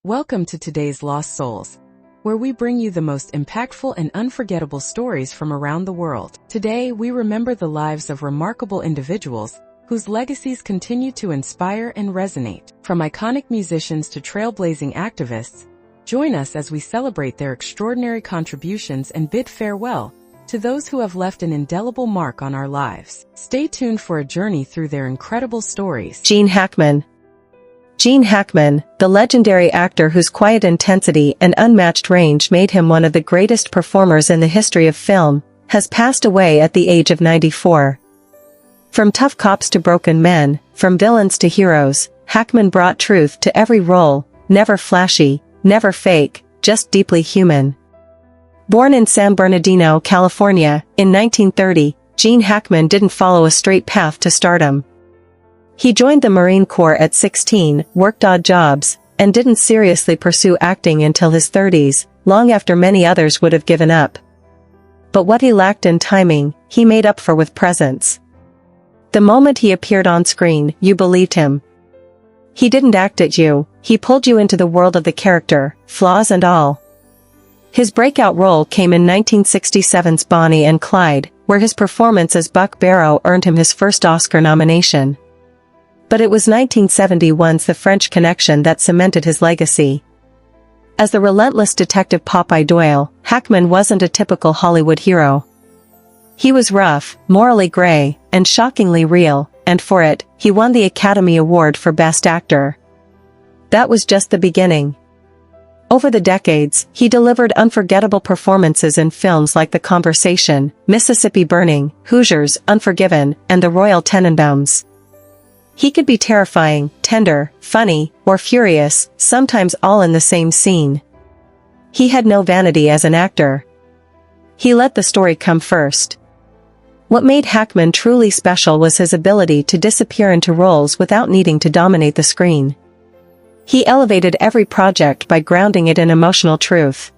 Welcome to today's Lost Souls, where we bring you the most impactful and unforgettable stories from around the world. Today, we remember the lives of remarkable individuals whose legacies continue to inspire and resonate. From iconic musicians to trailblazing activists, join us as we celebrate their extraordinary contributions and bid farewell to those who have left an indelible mark on our lives. Stay tuned for a journey through their incredible stories. Gene Hackman. Gene Hackman, the legendary actor whose quiet intensity and unmatched range made him one of the greatest performers in the history of film, has passed away at the age of 94. From tough cops to broken men, from villains to heroes, Hackman brought truth to every role, never flashy, never fake, just deeply human. Born in San Bernardino, California, in 1930, Gene Hackman didn't follow a straight path to stardom. He joined the Marine Corps at 16, worked odd jobs, and didn't seriously pursue acting until his 30s, long after many others would have given up. But what he lacked in timing, he made up for with presence. The moment he appeared on screen, you believed him. He didn't act at you, he pulled you into the world of the character, flaws and all. His breakout role came in 1967's Bonnie and Clyde, where his performance as Buck Barrow earned him his first Oscar nomination. But it was 1971's The French Connection that cemented his legacy. As the relentless detective Popeye Doyle, Hackman wasn't a typical Hollywood hero. He was rough, morally gray, and shockingly real, and for it, he won the Academy Award for Best Actor. That was just the beginning. Over the decades, he delivered unforgettable performances in films like The Conversation, Mississippi Burning, Hoosiers, Unforgiven, and The Royal Tenenbaums. He could be terrifying, tender, funny, or furious, sometimes all in the same scene. He had no vanity as an actor. He let the story come first. What made Hackman truly special was his ability to disappear into roles without needing to dominate the screen. He elevated every project by grounding it in emotional truth.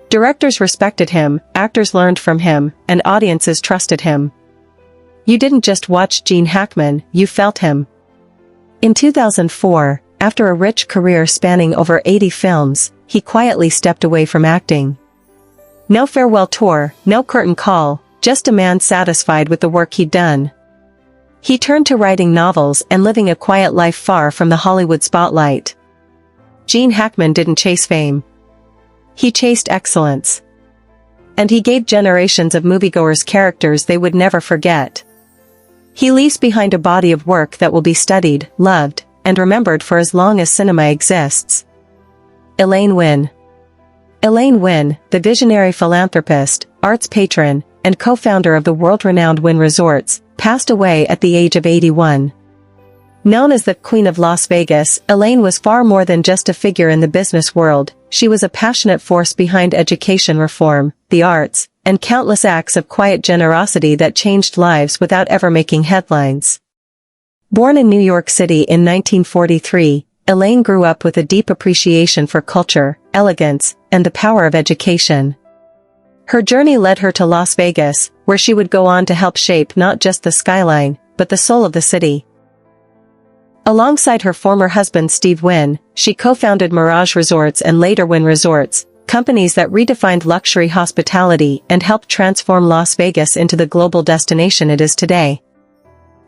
Directors respected him, actors learned from him, and audiences trusted him. You didn't just watch Gene Hackman, you felt him. In 2004, after a rich career spanning over 80 films, he quietly stepped away from acting. No farewell tour, no curtain call, just a man satisfied with the work he'd done. He turned to writing novels and living a quiet life far from the Hollywood spotlight. Gene Hackman didn't chase fame. He chased excellence. And he gave generations of moviegoers characters they would never forget. He leaves behind a body of work that will be studied, loved, and remembered for as long as cinema exists. Elaine Wynn. Elaine Wynn, the visionary philanthropist, arts patron, and co-founder of the world-renowned Wynn Resorts, passed away at the age of 81. Known as the Queen of Las Vegas, Elaine was far more than just a figure in the business world. She was a passionate force behind education reform, the arts, and countless acts of quiet generosity that changed lives without ever making headlines. Born in New York City in 1943, Elaine grew up with a deep appreciation for culture, elegance, and the power of education. Her journey led her to Las Vegas, where she would go on to help shape not just the skyline, but the soul of the city. Alongside her former husband Steve Wynn, she co-founded Mirage Resorts and later Wynn Resorts, companies that redefined luxury hospitality and helped transform Las Vegas into the global destination it is today.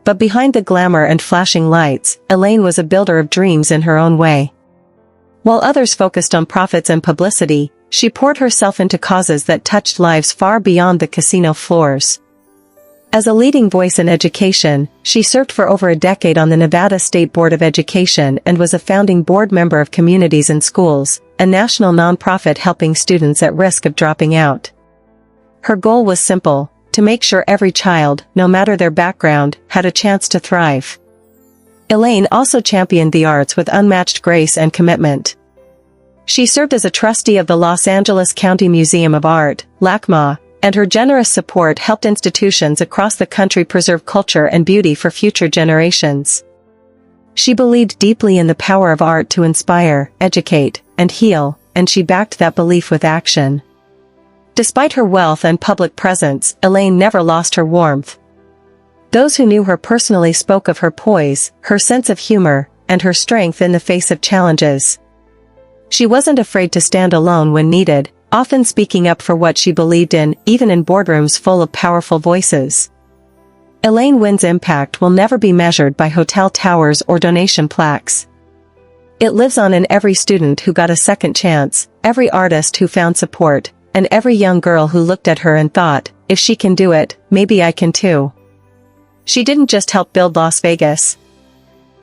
But behind the glamour and flashing lights, Elaine was a builder of dreams in her own way. While others focused on profits and publicity, she poured herself into causes that touched lives far beyond the casino floors. As a leading voice in education, she served for over a decade on the Nevada State Board of Education and was a founding board member of Communities in Schools, a national nonprofit helping students at risk of dropping out. Her goal was simple: to make sure every child, no matter their background, had a chance to thrive. Elaine also championed the arts with unmatched grace and commitment. She served as a trustee of the Los Angeles County Museum of Art, LACMA, and her generous support helped institutions across the country preserve culture and beauty for future generations. She believed deeply in the power of art to inspire, educate, and heal, and she backed that belief with action. Despite her wealth and public presence, Elaine never lost her warmth. Those who knew her personally spoke of her poise, her sense of humor, and her strength in the face of challenges. She wasn't afraid to stand alone when needed, often speaking up for what she believed in, even in boardrooms full of powerful voices. Elaine Wynn's impact will never be measured by hotel towers or donation plaques. It lives on in every student who got a second chance, every artist who found support, and every young girl who looked at her and thought, if she can do it, maybe I can too. She didn't just help build Las Vegas.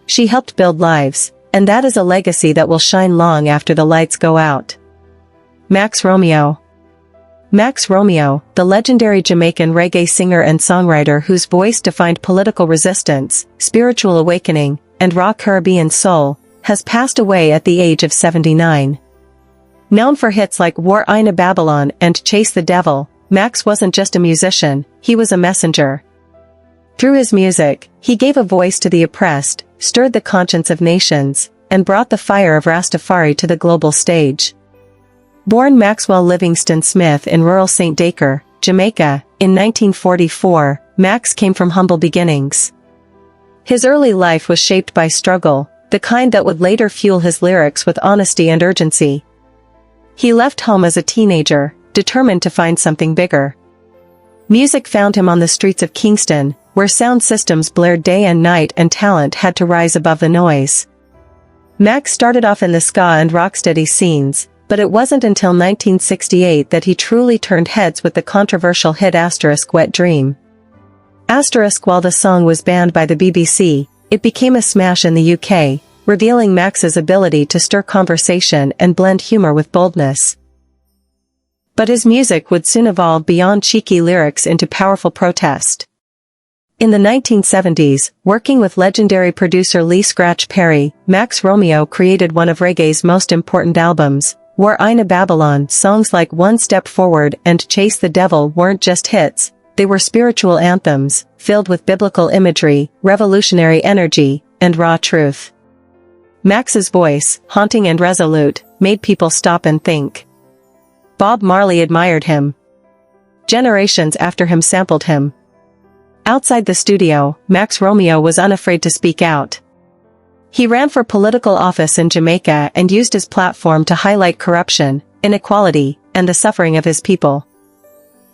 She helped build lives, and that is a legacy that will shine long after the lights go out. Max Romeo. Max Romeo, the legendary Jamaican reggae singer and songwriter whose voice defined political resistance, spiritual awakening, and raw Caribbean soul, has passed away at the age of 79. Known for hits like War Ina Babylon and Chase the Devil, Max wasn't just a musician, he was a messenger. Through his music, he gave a voice to the oppressed, stirred the conscience of nations, and brought the fire of Rastafari to the global stage. Born Maxwell Livingston Smith in rural St. Dacre, Jamaica, in 1944, Max came from humble beginnings. His early life was shaped by struggle, the kind that would later fuel his lyrics with honesty and urgency. He left home as a teenager, determined to find something bigger. Music found him on the streets of Kingston, where sound systems blared day and night and talent had to rise above the noise. Max started off in the ska and rocksteady scenes, but it wasn't until 1968 that he truly turned heads with the controversial hit Wet Dream. While the song was banned by the BBC, it became a smash in the UK, revealing Max's ability to stir conversation and blend humor with boldness. But his music would soon evolve beyond cheeky lyrics into powerful protest. In the 1970s, working with legendary producer Lee Scratch Perry, Max Romeo created one of reggae's most important albums, War Ina Babylon. Songs like One Step Forward and Chase the Devil weren't just hits, they were spiritual anthems, filled with biblical imagery, revolutionary energy, and raw truth. Max's voice, haunting and resolute, made people stop and think. Bob Marley admired him. Generations after him sampled him. Outside the studio, Max Romeo was unafraid to speak out. He ran for political office in Jamaica and used his platform to highlight corruption, inequality, and the suffering of his people.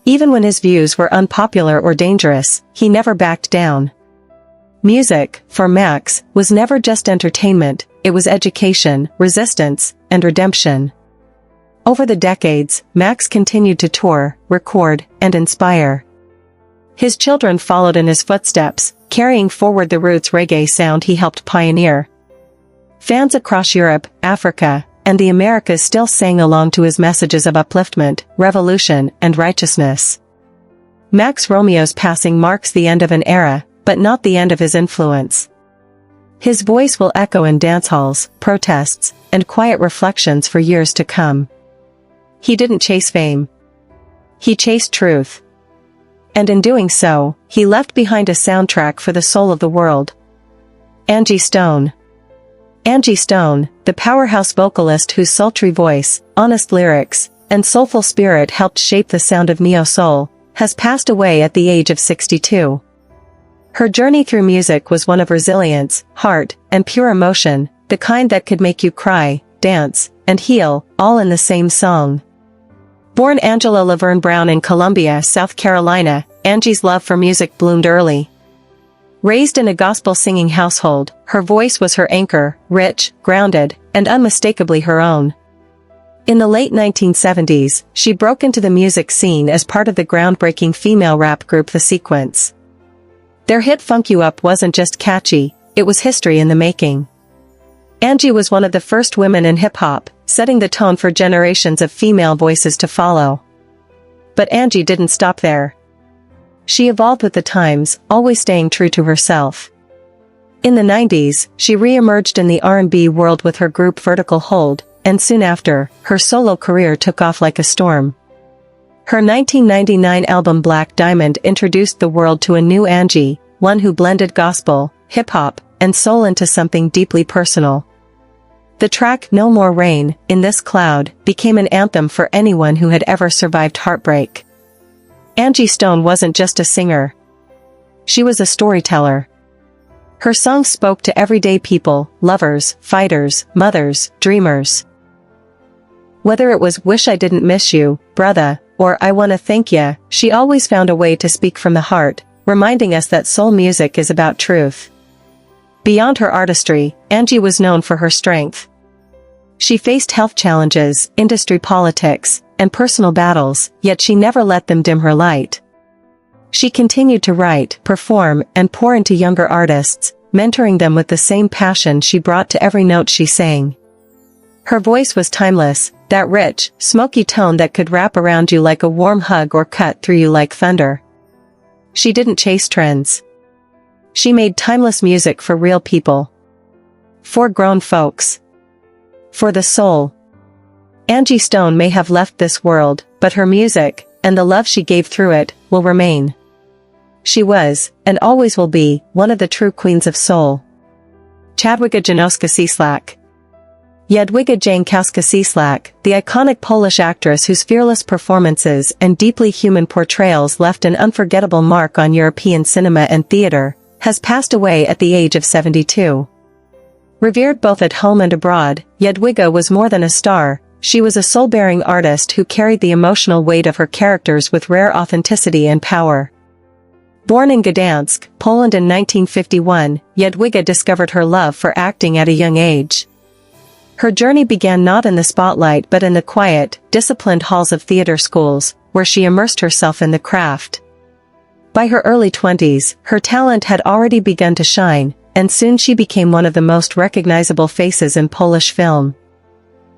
Even when his views were unpopular or dangerous, he never backed down. Music, for Max, was never just entertainment, it was education, resistance, and redemption. Over the decades, Max continued to tour, record, and inspire. His children followed in his footsteps, carrying forward the roots reggae sound he helped pioneer. Fans across Europe, Africa, and the Americas still sang along to his messages of upliftment, revolution, and righteousness. Max Romeo's passing marks the end of an era, but not the end of his influence. His voice will echo in dance halls, protests, and quiet reflections for years to come. He didn't chase fame. He chased truth. And in doing so, he left behind a soundtrack for the soul of the world. Angie Stone. Angie Stone, the powerhouse vocalist whose sultry voice, honest lyrics, and soulful spirit helped shape the sound of neo-soul, has passed away at the age of 62. Her journey through music was one of resilience, heart, and pure emotion, the kind that could make you cry, dance, and heal, all in the same song. Born Angela Laverne Brown in Columbia, South Carolina, Angie's love for music bloomed early. Raised in a gospel-singing household, her voice was her anchor, rich, grounded, and unmistakably her own. In the late 1970s, she broke into the music scene as part of the groundbreaking female rap group The Sequence. Their hit Funk You Up wasn't just catchy, it was history in the making. Angie was one of the first women in hip-hop, setting the tone for generations of female voices to follow. But Angie didn't stop there. She evolved with the times, always staying true to herself. In the 90s, she re-emerged in the R&B world with her group Vertical Hold, and soon after, her solo career took off like a storm. Her 1999 album Black Diamond introduced the world to a new Angie, one who blended gospel, hip-hop, and soul into something deeply personal. The track No More Rain, In This Cloud, became an anthem for anyone who had ever survived heartbreak. Angie Stone wasn't just a singer. She was a storyteller. Her songs spoke to everyday people, lovers, fighters, mothers, dreamers. Whether it was "Wish I Didn't Miss You, Brother," or "I Wanna Thank Ya," she always found a way to speak from the heart, reminding us that soul music is about truth. Beyond her artistry, Angie was known for her strength. She faced health challenges, industry politics, and personal battles, yet she never let them dim her light. She continued to write, perform, and pour into younger artists, mentoring them with the same passion she brought to every note she sang. Her voice was timeless, that rich, smoky tone that could wrap around you like a warm hug or cut through you like thunder. She didn't chase trends. She made timeless music for real people. For grown folks. For the soul. Angie Stone may have left this world, but her music, and the love she gave through it, will remain. She was, and always will be, one of the true queens of soul. Jadwiga Janowska-Cieslak. Jadwiga Jankowska-Cieslak, the iconic Polish actress whose fearless performances and deeply human portrayals left an unforgettable mark on European cinema and theater, has passed away at the age of 72. Revered both at home and abroad, Jadwiga was more than a star, she was a soul-bearing artist who carried the emotional weight of her characters with rare authenticity and power. Born in Gdansk, Poland in 1951, Jadwiga discovered her love for acting at a young age. Her journey began not in the spotlight but in the quiet, disciplined halls of theater schools, where she immersed herself in the craft. By her early 20s, her talent had already begun to shine, and soon she became one of the most recognizable faces in Polish film.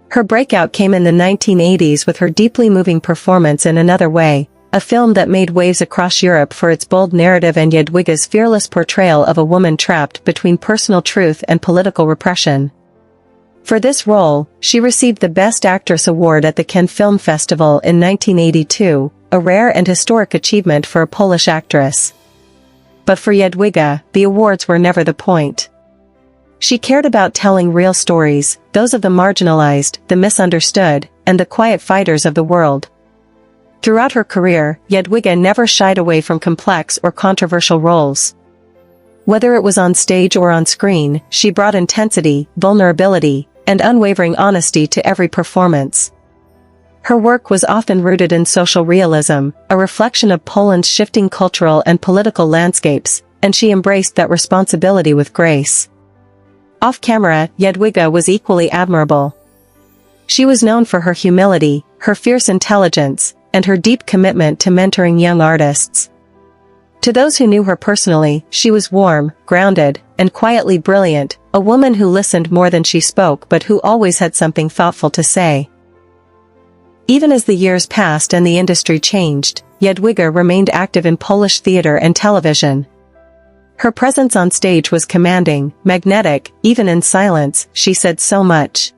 Her breakout came in the 1980s with her deeply moving performance in Another Way, a film that made waves across Europe for its bold narrative and Jadwiga's fearless portrayal of a woman trapped between personal truth and political repression. For this role, she received the Best Actress award at the Cannes Film Festival in 1982, a rare and historic achievement for a Polish actress. But for Jadwiga, the awards were never the point. She cared about telling real stories, those of the marginalized, the misunderstood, and the quiet fighters of the world. Throughout her career, Jadwiga never shied away from complex or controversial roles. Whether it was on stage or on screen, she brought intensity, vulnerability, and unwavering honesty to every performance. Her work was often rooted in social realism, a reflection of Poland's shifting cultural and political landscapes, and she embraced that responsibility with grace. Off-camera, Jadwiga was equally admirable. She was known for her humility, her fierce intelligence, and her deep commitment to mentoring young artists. To those who knew her personally, she was warm, grounded, and quietly brilliant, a woman who listened more than she spoke but who always had something thoughtful to say. Even as the years passed and the industry changed, Jadwiga remained active in Polish theater and television. Her presence on stage was commanding, magnetic, even in silence, she said so much.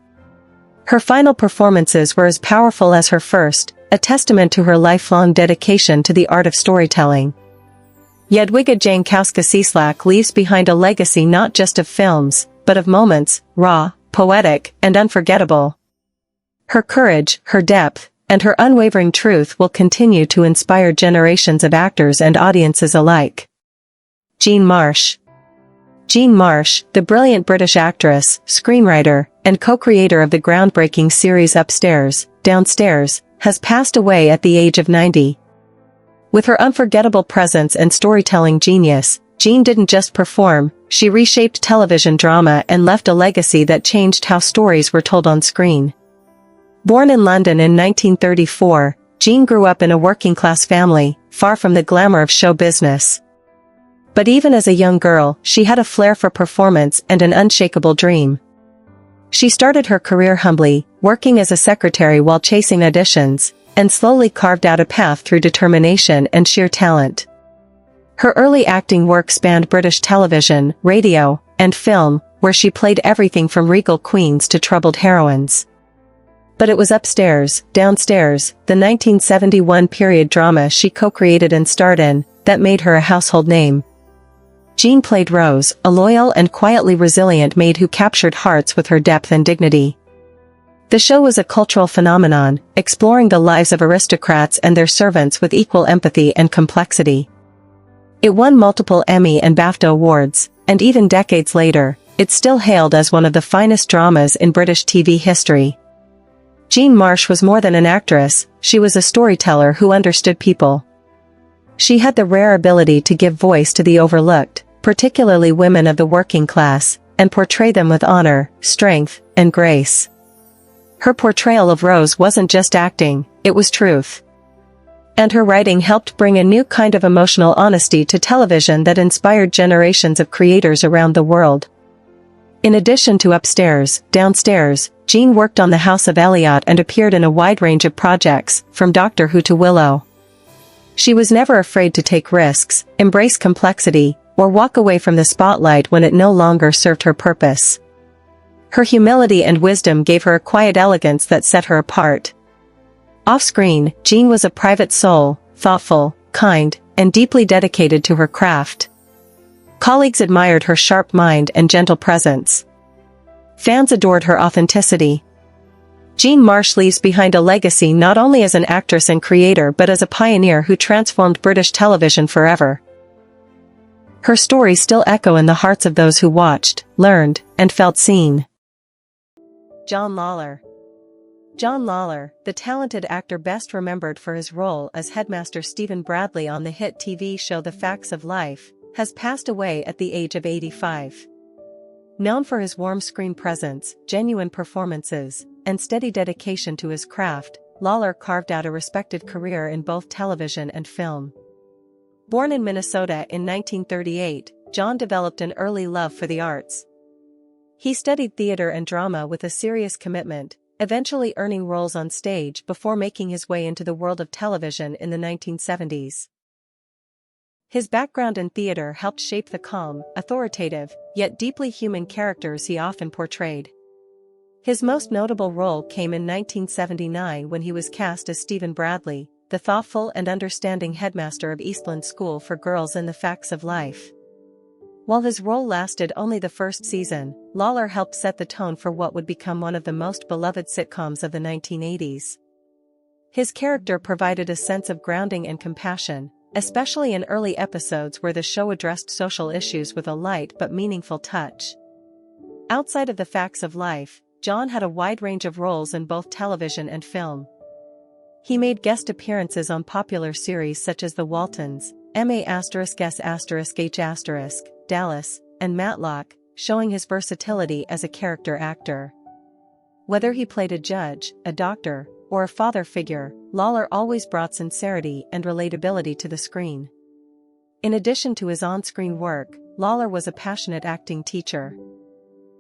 Her final performances were as powerful as her first, a testament to her lifelong dedication to the art of storytelling. Jadwiga Jankowska-Cieslak leaves behind a legacy not just of films, but of moments, raw, poetic, and unforgettable. Her courage, her depth, and her unwavering truth will continue to inspire generations of actors and audiences alike. Jean Marsh. Jean Marsh, the brilliant British actress, screenwriter, and co-creator of the groundbreaking series Upstairs, Downstairs, has passed away at the age of 90. With her unforgettable presence and storytelling genius, Jean didn't just perform, she reshaped television drama and left a legacy that changed how stories were told on screen. Born in London in 1934, Jean grew up in a working-class family, far from the glamour of show business. But even as a young girl, she had a flair for performance and an unshakable dream. She started her career humbly, working as a secretary while chasing auditions, and slowly carved out a path through determination and sheer talent. Her early acting work spanned British television, radio, and film, where she played everything from regal queens to troubled heroines. But it was Upstairs, Downstairs, the 1971 period drama she co-created and starred in, that made her a household name. Jean played Rose, a loyal and quietly resilient maid who captured hearts with her depth and dignity. The show was a cultural phenomenon, exploring the lives of aristocrats and their servants with equal empathy and complexity. It won multiple Emmy and BAFTA awards, and even decades later, it's still hailed as one of the finest dramas in British TV history. Jean Marsh was more than an actress, she was a storyteller who understood people. She had the rare ability to give voice to the overlooked, particularly women of the working class, and portray them with honor, strength, and grace. Her portrayal of Rose wasn't just acting, it was truth. And her writing helped bring a new kind of emotional honesty to television that inspired generations of creators around the world. In addition to Upstairs, Downstairs, Jean worked on The House of Elliot and appeared in a wide range of projects, from Doctor Who to Willow. She was never afraid to take risks, embrace complexity, or walk away from the spotlight when it no longer served her purpose. Her humility and wisdom gave her a quiet elegance that set her apart. Off-screen, Jean was a private soul, thoughtful, kind, and deeply dedicated to her craft. Colleagues admired her sharp mind and gentle presence. Fans adored her authenticity. Jean Marsh leaves behind a legacy not only as an actress and creator but as a pioneer who transformed British television forever. Her stories still echo in the hearts of those who watched, learned, and felt seen. John Lawlor. John Lawlor, the talented actor best remembered for his role as Headmaster Stephen Bradley on the hit TV show The Facts of Life, has passed away at the age of 85. Known for his warm screen presence, genuine performances, and steady dedication to his craft, Lawlor carved out a respected career in both television and film. Born in Minnesota in 1938, John developed an early love for the arts. He studied theater and drama with a serious commitment, eventually earning roles on stage before making his way into the world of television in the 1970s. His background in theater helped shape the calm, authoritative, yet deeply human characters he often portrayed. His most notable role came in 1979 when he was cast as Stephen Bradley, the thoughtful and understanding headmaster of Eastland School for Girls in The Facts of Life. While his role lasted only the first season, Lawlor helped set the tone for what would become one of the most beloved sitcoms of the 1980s. His character provided a sense of grounding and compassion, especially in early episodes where the show addressed social issues with a light but meaningful touch. Outside of The Facts of Life, John had a wide range of roles in both television and film. He made guest appearances on popular series such as The Waltons, MAS*S*H*, Dallas, and Matlock, showing his versatility as a character actor. Whether he played a judge, a doctor, or a father figure, Lawlor always brought sincerity and relatability to the screen. In addition to his on-screen work, Lawlor was a passionate acting teacher.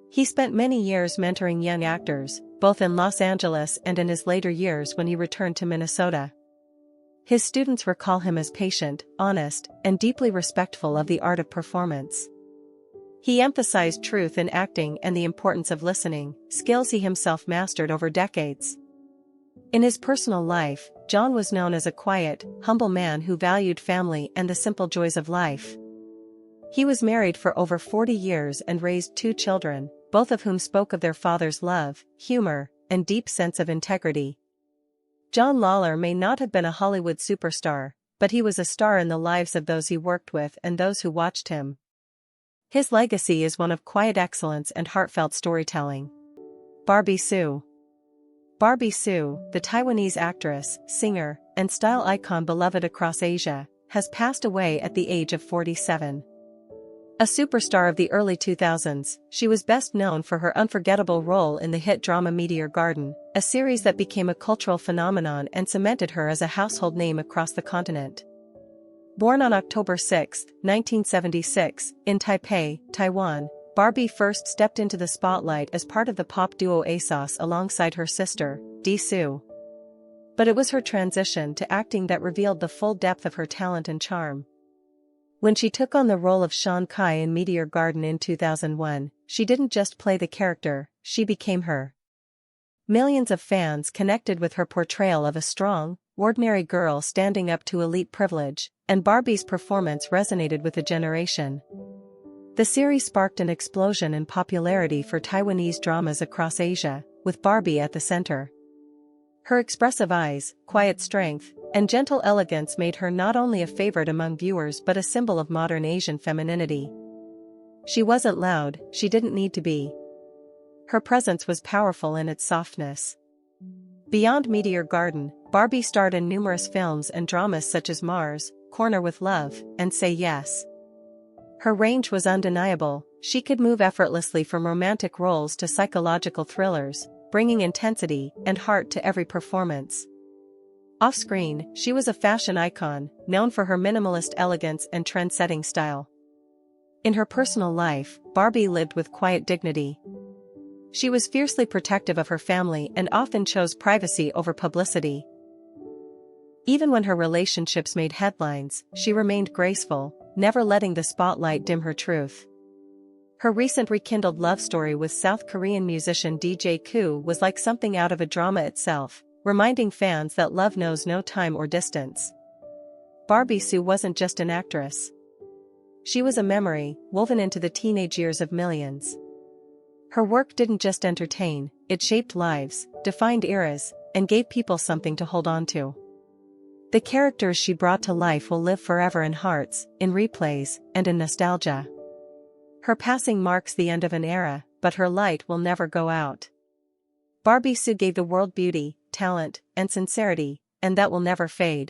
He spent many years mentoring young actors, both in Los Angeles and in his later years when he returned to Minnesota. His students recall him as patient, honest, and deeply respectful of the art of performance. He emphasized truth in acting and the importance of listening, skills he himself mastered over decades. In his personal life, John was known as a quiet, humble man who valued family and the simple joys of life. He was married for over 40 years and raised 2 children, both of whom spoke of their father's love, humor, and deep sense of integrity. John Lawlor may not have been a Hollywood superstar, but he was a star in the lives of those he worked with and those who watched him. His legacy is one of quiet excellence and heartfelt storytelling. Barbie Hsu. Barbie Hsu, the Taiwanese actress, singer, and style icon beloved across Asia, has passed away at the age of 47. A superstar of the early 2000s, she was best known for her unforgettable role in the hit drama Meteor Garden, a series that became a cultural phenomenon and cemented her as a household name across the continent. Born on October 6, 1976, in Taipei, Taiwan, Barbie first stepped into the spotlight as part of the pop duo ASOS alongside her sister, Hsu. But it was her transition to acting that revealed the full depth of her talent and charm. When she took on the role of Shan Kai in Meteor Garden in 2001, she didn't just play the character, she became her. Millions of fans connected with her portrayal of a strong, ordinary girl standing up to elite privilege, and Barbie's performance resonated with a generation. The series sparked an explosion in popularity for Taiwanese dramas across Asia, with Barbie at the center. Her expressive eyes, quiet strength, and gentle elegance made her not only a favorite among viewers but a symbol of modern Asian femininity. She wasn't loud, she didn't need to be. Her presence was powerful in its softness. Beyond Meteor Garden, Barbie starred in numerous films and dramas such as Mars, Corner with Love, and Say Yes. Her range was undeniable. She could move effortlessly from romantic roles to psychological thrillers, bringing intensity and heart to every performance. Off-screen, she was a fashion icon, known for her minimalist elegance and trend-setting style. In her personal life, Barbie lived with quiet dignity. She was fiercely protective of her family and often chose privacy over publicity. Even when her relationships made headlines, she remained graceful, never letting the spotlight dim her truth. Her recent rekindled love story with South Korean musician DJ Koo was like something out of a drama itself, reminding fans that love knows no time or distance. Barbie Hsu wasn't just an actress. She was a memory, woven into the teenage years of millions. Her work didn't just entertain, it shaped lives, defined eras, and gave people something to hold on to. The characters she brought to life will live forever in hearts, in replays, and in nostalgia. Her passing marks the end of an era, but her light will never go out. Barbie Hsu gave the world beauty, talent, and sincerity, and that will never fade.